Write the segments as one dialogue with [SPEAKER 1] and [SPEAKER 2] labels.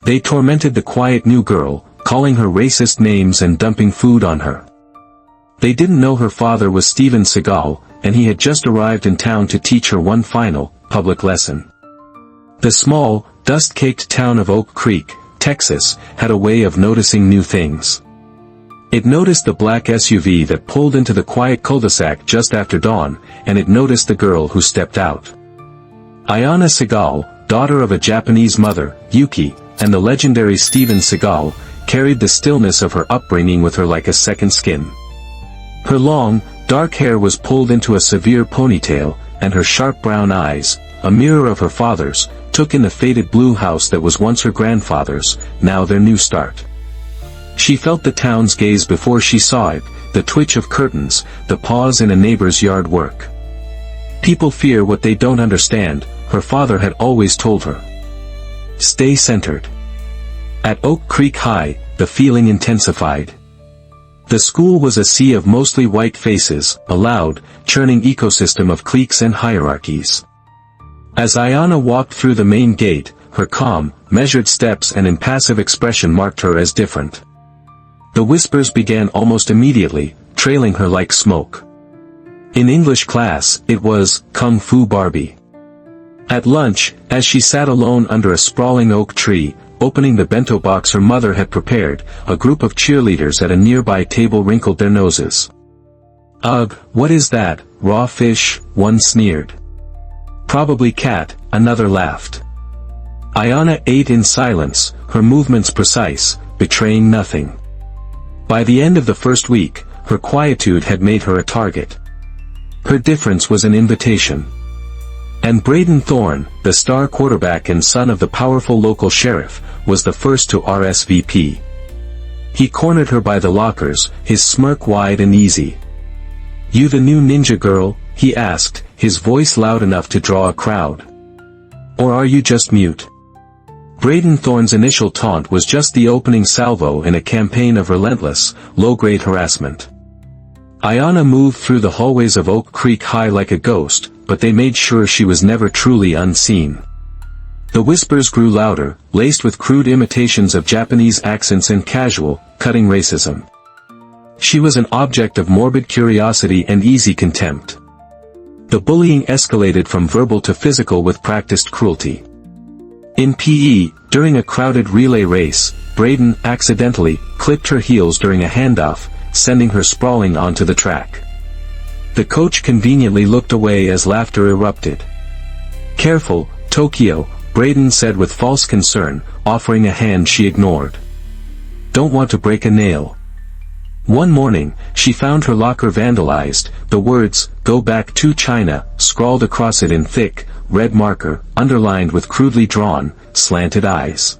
[SPEAKER 1] They tormented the quiet new girl, calling her racist names and dumping food on her. They didn't know her father was Steven Seagal, and he had just arrived in town to teach her one final, public lesson. The small, dust-caked town of Oak Creek, Texas, had a way of noticing new things. It noticed the black SUV that pulled into the quiet cul-de-sac just after dawn, and it noticed the girl who stepped out. Ayana Seagal, daughter of a Japanese mother, Yuki, and the legendary Steven Seagal, carried the stillness of her upbringing with her like a second skin. Her long, dark hair was pulled into a severe ponytail, and her sharp brown eyes, a mirror of her father's, took in the faded blue house that was once her grandfather's, now their new start. She felt the town's gaze before she saw it, the twitch of curtains, the pause in a neighbor's yard work. People fear what they don't understand, her father had always told her. Stay centered. At Oak Creek High, the feeling intensified. The school was a sea of mostly white faces, a loud, churning ecosystem of cliques and hierarchies. As Ayana walked through the main gate, her calm, measured steps and impassive expression marked her as different. The whispers began almost immediately, trailing her like smoke. In English class, it was, Kung Fu Barbie. At lunch, as she sat alone under a sprawling oak tree, opening the bento box her mother had prepared, a group of cheerleaders at a nearby table wrinkled their noses. Ugh, what is that, raw fish, one sneered. Probably cat, another laughed. Ayana ate in silence, her movements precise, betraying nothing. By the end of the first week, her quietude had made her a target. Her difference was an invitation. And Braden Thorne, the star quarterback and son of the powerful local sheriff, was the first to RSVP. He cornered her by the lockers, his smirk wide and easy. "You the new ninja girl?" he asked, his voice loud enough to draw a crowd. "Or are you just mute?" Braden Thorne's initial taunt was just the opening salvo in a campaign of relentless, low-grade harassment. Ayana moved through the hallways of Oak Creek High like a ghost, but they made sure she was never truly unseen. The whispers grew louder, laced with crude imitations of Japanese accents and casual, cutting racism. She was an object of morbid curiosity and easy contempt. The bullying escalated from verbal to physical with practiced cruelty. In PE, during a crowded relay race, Braden accidentally clipped her heels during a handoff, sending her sprawling onto the track. The coach conveniently looked away as laughter erupted. "Careful, Tokyo," Braden said with false concern, offering a hand she ignored. "Don't want to break a nail." One morning, she found her locker vandalized, the words, "Go back to China," scrawled across it in thick, red marker, underlined with crudely drawn, slanted eyes.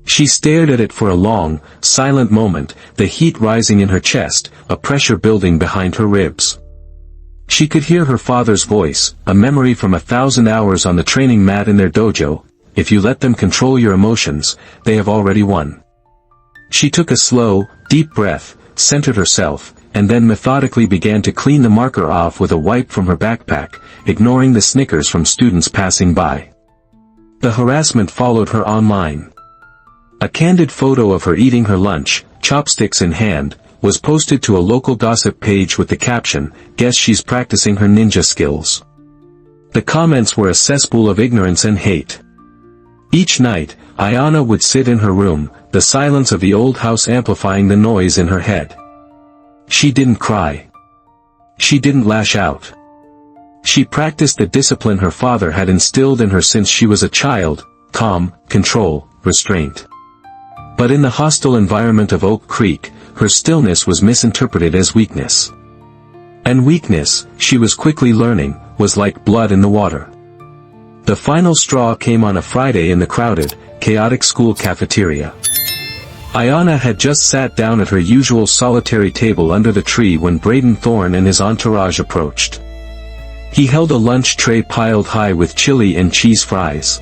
[SPEAKER 1] She stared at it for a long, silent moment, the heat rising in her chest, a pressure building behind her ribs. She could hear her father's voice, a memory from 1,000 hours on the training mat in their dojo: "If you let them control your emotions, they have already won." She took a slow, deep breath, centered herself, and then methodically began to clean the marker off with a wipe from her backpack, ignoring the snickers from students passing by. The harassment followed her online. A candid photo of her eating her lunch, chopsticks in hand, was posted to a local gossip page with the caption, "Guess she's practicing her ninja skills." The comments were a cesspool of ignorance and hate. Each night, Ayana would sit in her room, the silence of the old house amplifying the noise in her head. She didn't cry. She didn't lash out. She practiced the discipline her father had instilled in her since she was a child: calm, control, restraint. But in the hostile environment of Oak Creek, her stillness was misinterpreted as weakness. And weakness, she was quickly learning, was like blood in the water. The final straw came on a Friday in the crowded, chaotic school cafeteria. Ayana had just sat down at her usual solitary table under the tree when Braden Thorne and his entourage approached. He held a lunch tray piled high with chili and cheese fries.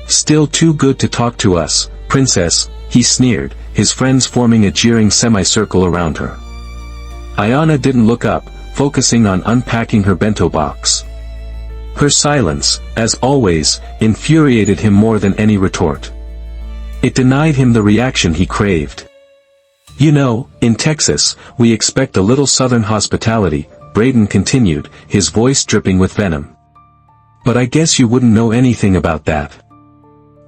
[SPEAKER 1] "Still too good to talk to us, princess," he sneered, his friends forming a jeering semicircle around her. Ayana didn't look up, focusing on unpacking her bento box. Her silence, as always, infuriated him more than any retort. It denied him the reaction he craved. "You know, in Texas, we expect a little southern hospitality," Braden continued, his voice dripping with venom. "But I guess you wouldn't know anything about that."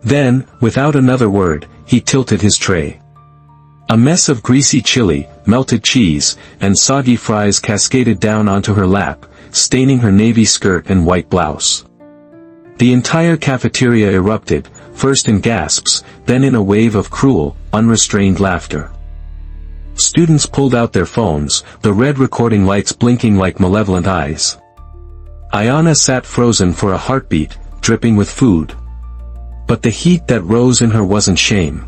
[SPEAKER 1] Then, without another word, he tilted his tray. A mess of greasy chili, melted cheese, and soggy fries cascaded down onto her lap, staining her navy skirt and white blouse. The entire cafeteria erupted, first in gasps, then in a wave of cruel, unrestrained laughter. Students pulled out their phones, the red recording lights blinking like malevolent eyes. Ayana sat frozen for a heartbeat, dripping with food. But the heat that rose in her wasn't shame.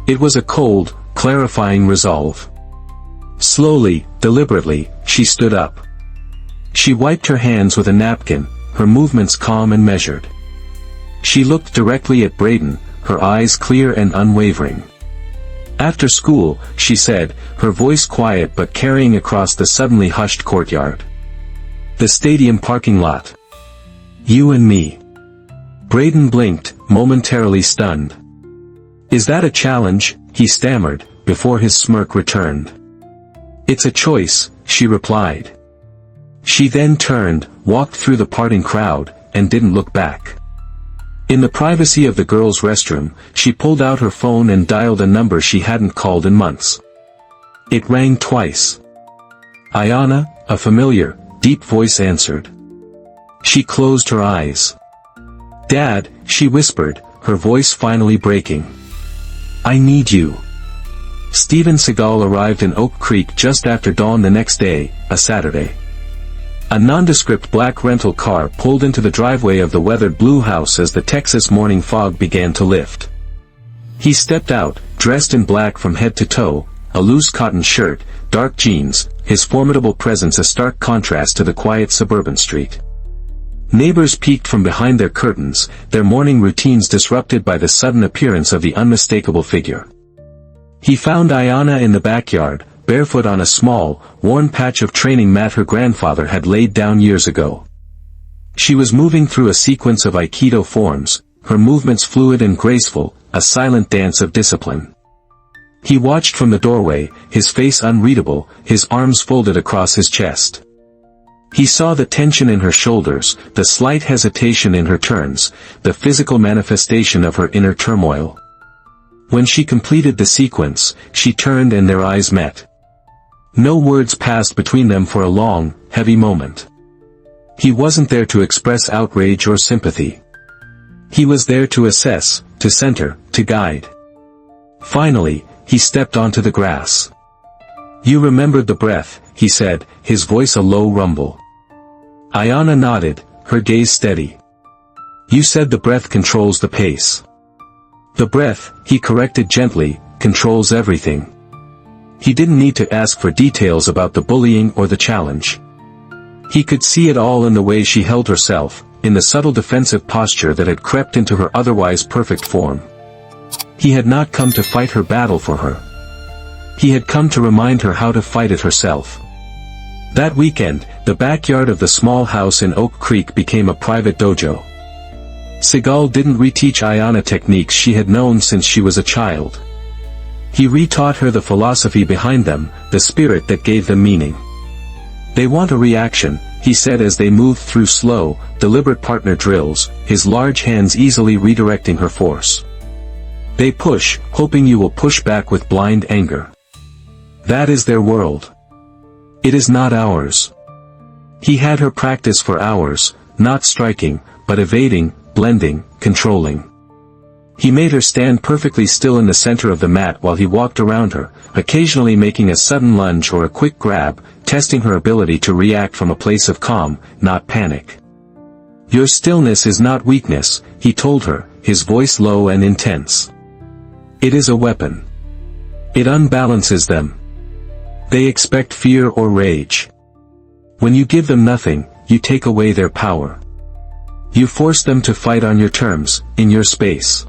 [SPEAKER 1] It was a cold, clarifying resolve. Slowly, deliberately, she stood up. She wiped her hands with a napkin, her movements calm and measured. She looked directly at Braden, her eyes clear and unwavering. "After school," she said, her voice quiet but carrying across the suddenly hushed courtyard. "The stadium parking lot. You and me." Braden blinked, momentarily stunned. "Is that a challenge?" he stammered, before his smirk returned. "It's a choice," she replied. She then turned, walked through the parting crowd, and didn't look back. In the privacy of the girls' restroom, she pulled out her phone and dialed a number she hadn't called in months. It rang twice. "Ayana," a familiar, deep voice answered. She closed her eyes. "Dad," she whispered, her voice finally breaking. "I need you." Steven Seagal arrived in Oak Creek just after dawn the next day, a Saturday. A nondescript black rental car pulled into the driveway of the weathered blue house as the Texas morning fog began to lift. He stepped out, dressed in black from head to toe, a loose cotton shirt, dark jeans, his formidable presence a stark contrast to the quiet suburban street. Neighbors peeked from behind their curtains, their morning routines disrupted by the sudden appearance of the unmistakable figure. He found Ayana in the backyard, barefoot on a small, worn patch of training mat her grandfather had laid down years ago. She was moving through a sequence of Aikido forms, her movements fluid and graceful, a silent dance of discipline. He watched from the doorway, his face unreadable, his arms folded across his chest. He saw the tension in her shoulders, the slight hesitation in her turns, the physical manifestation of her inner turmoil. When she completed the sequence, she turned and their eyes met. No words passed between them for a long, heavy moment. He wasn't there to express outrage or sympathy. He was there to assess, to center, to guide. Finally, he stepped onto the grass. "You remembered the breath," he said, his voice a low rumble. Ayana nodded, her gaze steady. "You said the breath controls the pace." "The breath," he corrected gently, "controls everything." He didn't need to ask for details about the bullying or the challenge. He could see it all in the way she held herself, in the subtle defensive posture that had crept into her otherwise perfect form. He had not come to fight her battle for her. He had come to remind her how to fight it herself. That weekend, the backyard of the small house in Oak Creek became a private dojo. Seagal didn't reteach Ayana techniques she had known since she was a child. He retaught her the philosophy behind them, the spirit that gave them meaning. "They want a reaction," he said as they moved through slow, deliberate partner drills, his large hands easily redirecting her force. "They push, hoping you will push back with blind anger. That is their world. It is not ours." He had her practice for hours, not striking, but evading, blending, controlling. He made her stand perfectly still in the center of the mat while he walked around her, occasionally making a sudden lunge or a quick grab, testing her ability to react from a place of calm, not panic. "Your stillness is not weakness," he told her, his voice low and intense. "It is a weapon. It unbalances them. They expect fear or rage. When you give them nothing, you take away their power. You force them to fight on your terms, in your space."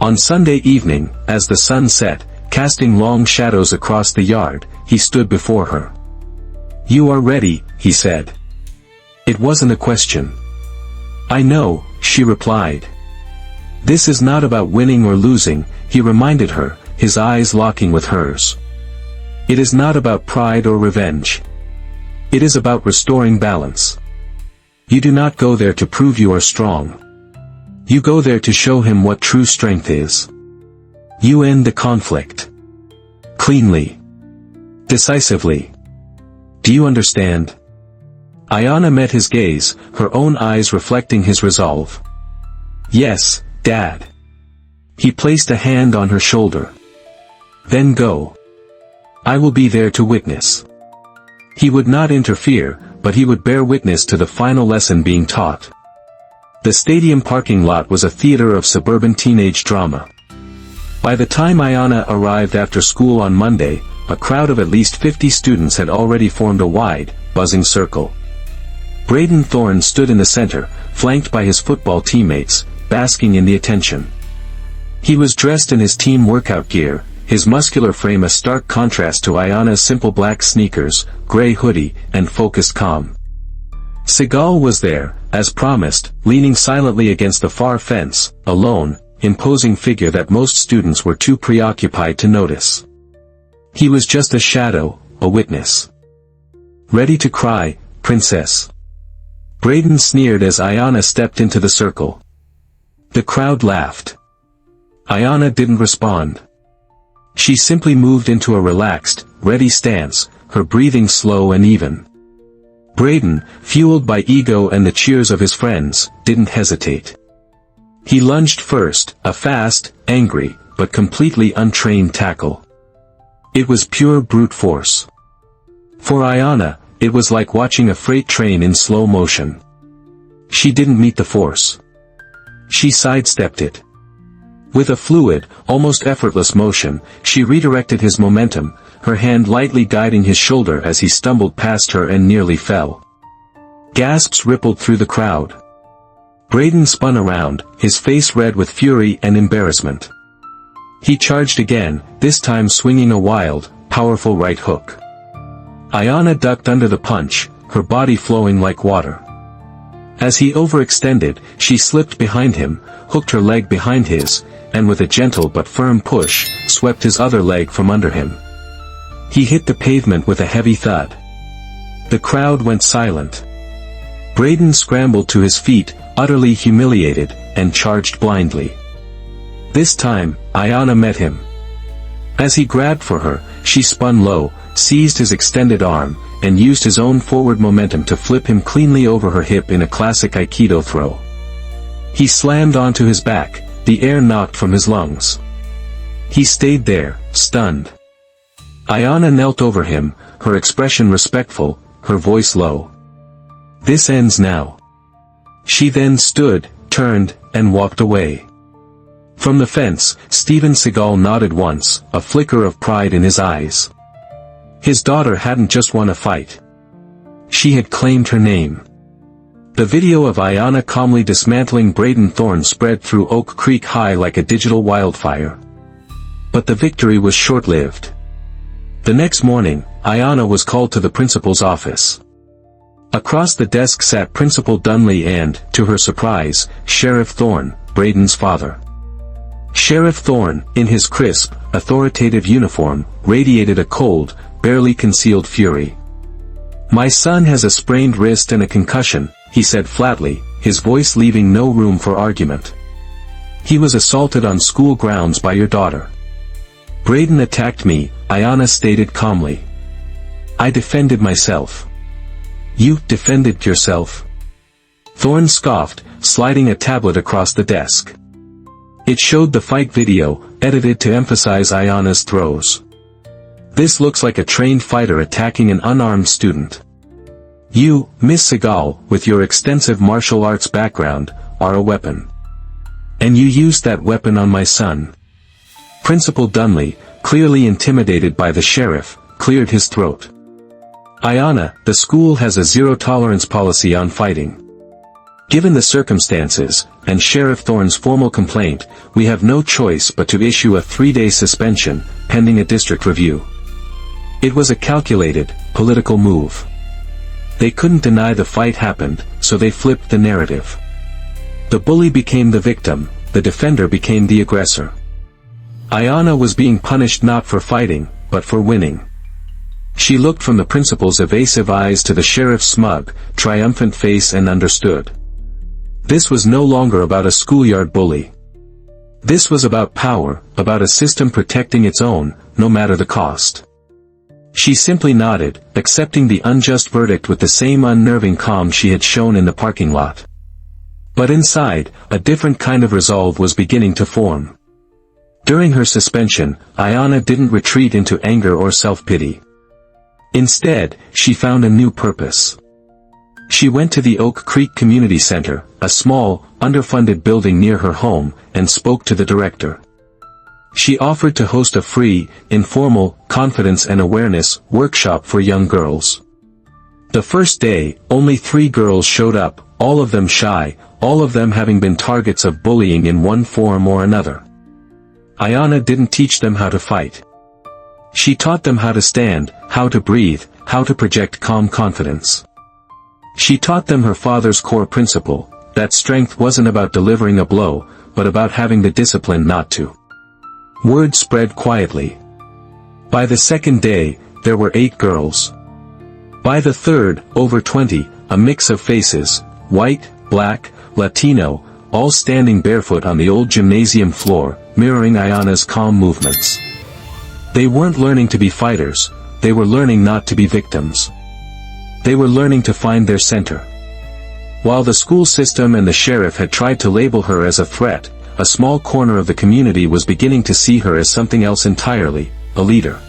[SPEAKER 1] On Sunday evening, as the sun set, casting long shadows across the yard, he stood before her. "You are ready," he said. It wasn't a question. "I know," she replied. This is not about winning or losing, he reminded her, his eyes locking with hers. It is not about pride or revenge. It is about restoring balance. You do not go there to prove you are strong. You go there to show him what true strength is. You end the conflict. Cleanly. Decisively. Do you understand? Ayana met his gaze, her own eyes reflecting his resolve. Yes, Dad. He placed a hand on her shoulder. Then go. I will be there to witness. He would not interfere, but he would bear witness to the final lesson being taught. The stadium parking lot was a theater of suburban teenage drama. By the time Ayana arrived after school on Monday, a crowd of at least 50 students had already formed a wide, buzzing circle. Braden Thorne stood in the center, flanked by his football teammates, basking in the attention. He was dressed in his team workout gear, his muscular frame a stark contrast to Ayana's simple black sneakers, gray hoodie, and focused calm. Seagal was there, as promised, leaning silently against the far fence, a lone, imposing figure that most students were too preoccupied to notice. He was just a shadow, a witness. Ready to cry, princess? Braden sneered as Ayana stepped into the circle. The crowd laughed. Ayana didn't respond. She simply moved into a relaxed, ready stance, her breathing slow and even. Braden, fueled by ego and the cheers of his friends, didn't hesitate. He lunged first, a fast, angry, but completely untrained tackle. It was pure brute force. For Ayana, it was like watching a freight train in slow motion. She didn't meet the force. She sidestepped it. With a fluid, almost effortless motion, she redirected his momentum, her hand lightly guiding his shoulder as he stumbled past her and nearly fell. Gasps rippled through the crowd. Braden spun around, his face red with fury and embarrassment. He charged again, this time swinging a wild, powerful right hook. Ayana ducked under the punch, her body flowing like water. As he overextended, she slipped behind him, hooked her leg behind his, and with a gentle but firm push, swept his other leg from under him. He hit the pavement with a heavy thud. The crowd went silent. Braden scrambled to his feet, utterly humiliated, and charged blindly. This time, Ayana met him. As he grabbed for her, she spun low, seized his extended arm, and used his own forward momentum to flip him cleanly over her hip in a classic Aikido throw. He slammed onto his back, the air knocked from his lungs. He stayed there, stunned. Ayana knelt over him, her expression respectful, her voice low. This ends now. She then stood, turned, and walked away. From the fence, Steven Seagal nodded once, a flicker of pride in his eyes. His daughter hadn't just won a fight. She had claimed her name. The video of Ayana calmly dismantling Braden Thorne spread through Oak Creek High like a digital wildfire. But the victory was short-lived. The next morning, Ayana was called to the principal's office. Across the desk sat Principal Dunley and, to her surprise, Sheriff Thorne, Braden's father. Sheriff Thorne, in his crisp, authoritative uniform, radiated a cold, barely concealed fury. "My son has a sprained wrist and a concussion," he said flatly, his voice leaving no room for argument. "He was assaulted on school grounds by your daughter." "Braden attacked me," Ayana stated calmly. "I defended myself." "You defended yourself?" Thorne scoffed, sliding a tablet across the desk. It showed the fight video, edited to emphasize Ayana's throws. "This looks like a trained fighter attacking an unarmed student. You, Miss Seagal, with your extensive martial arts background, are a weapon. And you used that weapon on my son." Principal Dunley, clearly intimidated by the sheriff, cleared his throat. "Ayana, the school has a zero-tolerance policy on fighting. Given the circumstances, and Sheriff Thorne's formal complaint, we have no choice but to issue a 3-day suspension, pending a district review." It was a calculated, political move. They couldn't deny the fight happened, so they flipped the narrative. The bully became the victim, the defender became the aggressor. Ayana was being punished not for fighting, but for winning. She looked from the principal's evasive eyes to the sheriff's smug, triumphant face and understood. This was no longer about a schoolyard bully. This was about power, about a system protecting its own, no matter the cost. She simply nodded, accepting the unjust verdict with the same unnerving calm she had shown in the parking lot. But inside, a different kind of resolve was beginning to form. During her suspension, Ayana didn't retreat into anger or self-pity. Instead, she found a new purpose. She went to the Oak Creek Community Center, a small, underfunded building near her home, and spoke to the director. She offered to host a free, informal, confidence and awareness workshop for young girls. The first day, only 3 girls showed up, all of them shy, all of them having been targets of bullying in one form or another. Ayana didn't teach them how to fight. She taught them how to stand, how to breathe, how to project calm confidence. She taught them her father's core principle, that strength wasn't about delivering a blow, but about having the discipline not to. Word spread quietly. By the second day, there were 8 girls. By the third, over 20, a mix of faces, white, black, Latino, all standing barefoot on the old gymnasium floor, mirroring Ayana's calm movements. They weren't learning to be fighters, they were learning not to be victims. They were learning to find their center. While the school system and the sheriff had tried to label her as a threat, a small corner of the community was beginning to see her as something else entirely, a leader.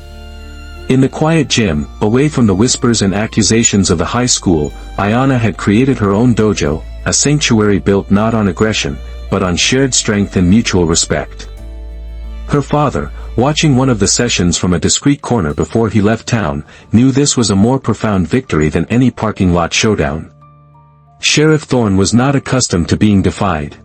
[SPEAKER 1] In the quiet gym, away from the whispers and accusations of the high school, Ayana had created her own dojo, a sanctuary built not on aggression, but on shared strength and mutual respect. Her father, watching one of the sessions from a discreet corner before he left town, knew this was a more profound victory than any parking lot showdown. Sheriff Thorne was not accustomed to being defied.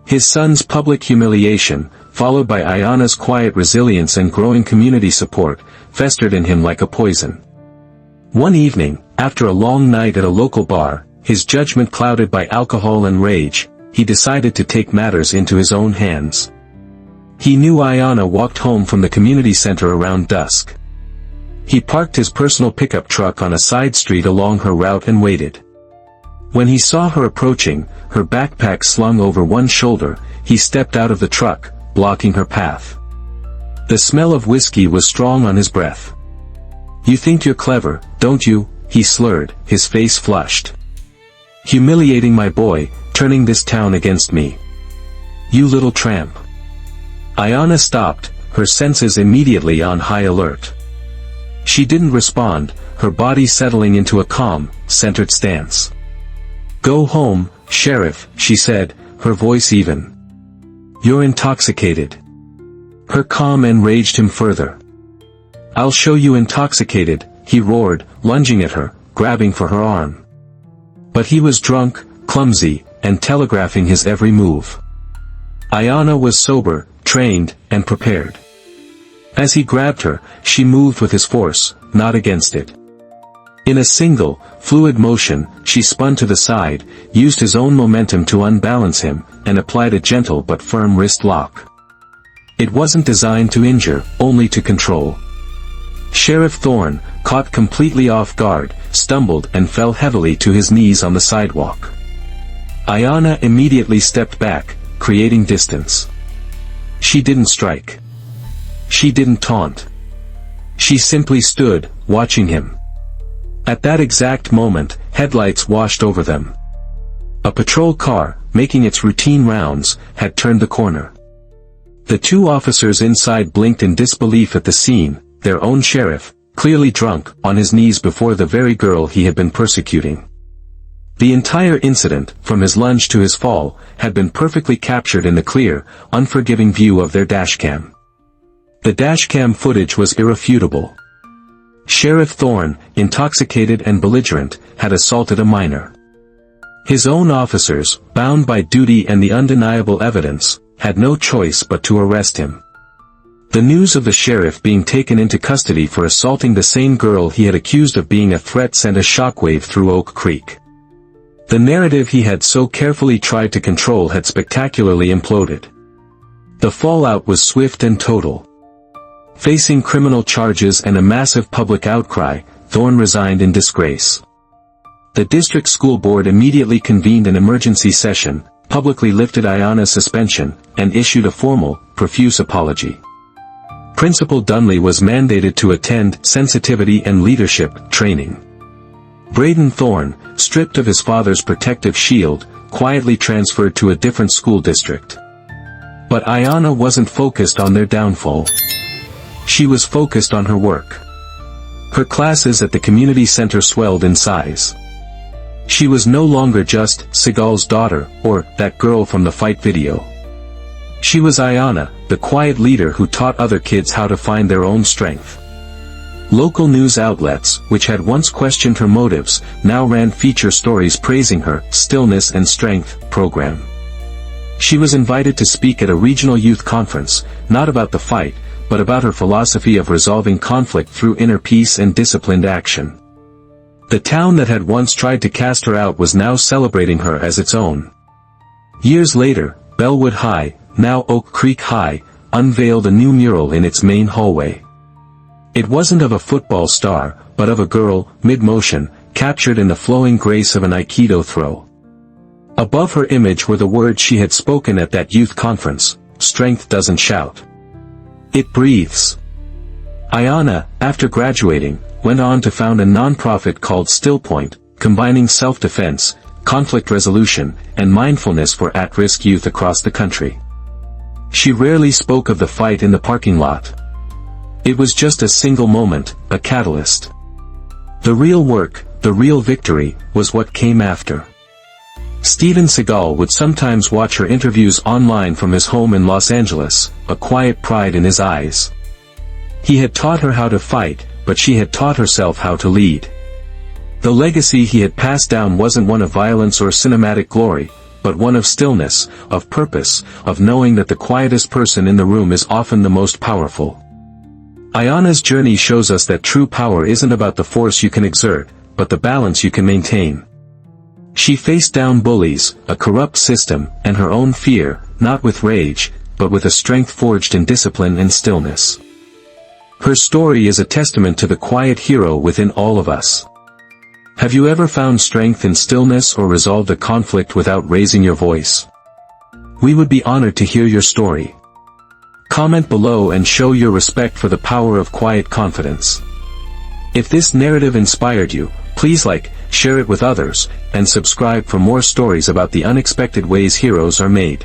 [SPEAKER 1] His son's public humiliation, followed by Ayana's quiet resilience and growing community support, festered in him like a poison. One evening, after a long night at a local bar, his judgment clouded by alcohol and rage, he decided to take matters into his own hands. He knew Ayana walked home from the community center around dusk. He parked his personal pickup truck on a side street along her route and waited. When he saw her approaching, her backpack slung over one shoulder, he stepped out of the truck, blocking her path. The smell of whiskey was strong on his breath. "You think you're clever, don't you?" he slurred, his face flushed. "Humiliating my boy, turning this town against me. You little tramp." Ayana stopped, her senses immediately on high alert. She didn't respond, her body settling into a calm, centered stance. "Go home, Sheriff," she said, her voice even. "You're intoxicated." Her calm enraged him further. "I'll show you intoxicated," he roared, lunging at her, grabbing for her arm. But he was drunk, clumsy, and telegraphing his every move. Ayana was sober, trained, and prepared. As he grabbed her, she moved with his force, not against it. In a single, fluid motion, she spun to the side, used his own momentum to unbalance him, and applied a gentle but firm wrist lock. It wasn't designed to injure, only to control. Sheriff Thorne, caught completely off guard, stumbled and fell heavily to his knees on the sidewalk. Ayana immediately stepped back, creating distance. She didn't strike. She didn't taunt. She simply stood, watching him. At that exact moment, headlights washed over them. A patrol car, making its routine rounds, had turned the corner. The 2 officers inside blinked in disbelief at the scene, their own sheriff, clearly drunk, on his knees before the very girl he had been persecuting. The entire incident, from his lunge to his fall, had been perfectly captured in the clear, unforgiving view of their dashcam. The dashcam footage was irrefutable. Sheriff Thorne, intoxicated and belligerent, had assaulted a minor. His own officers, bound by duty and the undeniable evidence, had no choice but to arrest him. The news of the sheriff being taken into custody for assaulting the same girl he had accused of being a threat sent a shockwave through Oak Creek. The narrative he had so carefully tried to control had spectacularly imploded. The fallout was swift and total. Facing criminal charges and a massive public outcry, Thorne resigned in disgrace. The district school board immediately convened an emergency session, publicly lifted Ayana's suspension, and issued a formal, profuse apology. Principal Dunley was mandated to attend sensitivity and leadership training. Braden Thorne, stripped of his father's protective shield, quietly transferred to a different school district. But Ayana wasn't focused on their downfall. She was focused on her work. Her classes at the community center swelled in size. She was no longer just Seagal's daughter, or that girl from the fight video. She was Ayana, the quiet leader who taught other kids how to find their own strength. Local news outlets, which had once questioned her motives, now ran feature stories praising her stillness and strength program. She was invited to speak at a regional youth conference, not about the fight, but about her philosophy of resolving conflict through inner peace and disciplined action. The town that had once tried to cast her out was now celebrating her as its own. Years later, Bellwood High, now Oak Creek High, unveiled a new mural in its main hallway. It wasn't of a football star, but of a girl, mid-motion, captured in the flowing grace of an Aikido throw. Above her image were the words she had spoken at that youth conference: "Strength doesn't shout. It breathes." Ayana, after graduating, went on to found a non-profit called Stillpoint, combining self-defense, conflict resolution, and mindfulness for at-risk youth across the country. She rarely spoke of the fight in the parking lot. It was just a single moment, a catalyst. The real work, the real victory, was what came after. Steven Seagal would sometimes watch her interviews online from his home in Los Angeles, a quiet pride in his eyes. He had taught her how to fight, but she had taught herself how to lead. The legacy he had passed down wasn't one of violence or cinematic glory, but one of stillness, of purpose, of knowing that the quietest person in the room is often the most powerful. Ayana's journey shows us that true power isn't about the force you can exert, but the balance you can maintain. She faced down bullies, a corrupt system, and her own fear, not with rage, but with a strength forged in discipline and stillness. Her story is a testament to the quiet hero within all of us. Have you ever found strength in stillness or resolved a conflict without raising your voice? We would be honored to hear your story. Comment below and show your respect for the power of quiet confidence. If this narrative inspired you, please like, share it with others, and subscribe for more stories about the unexpected ways heroes are made.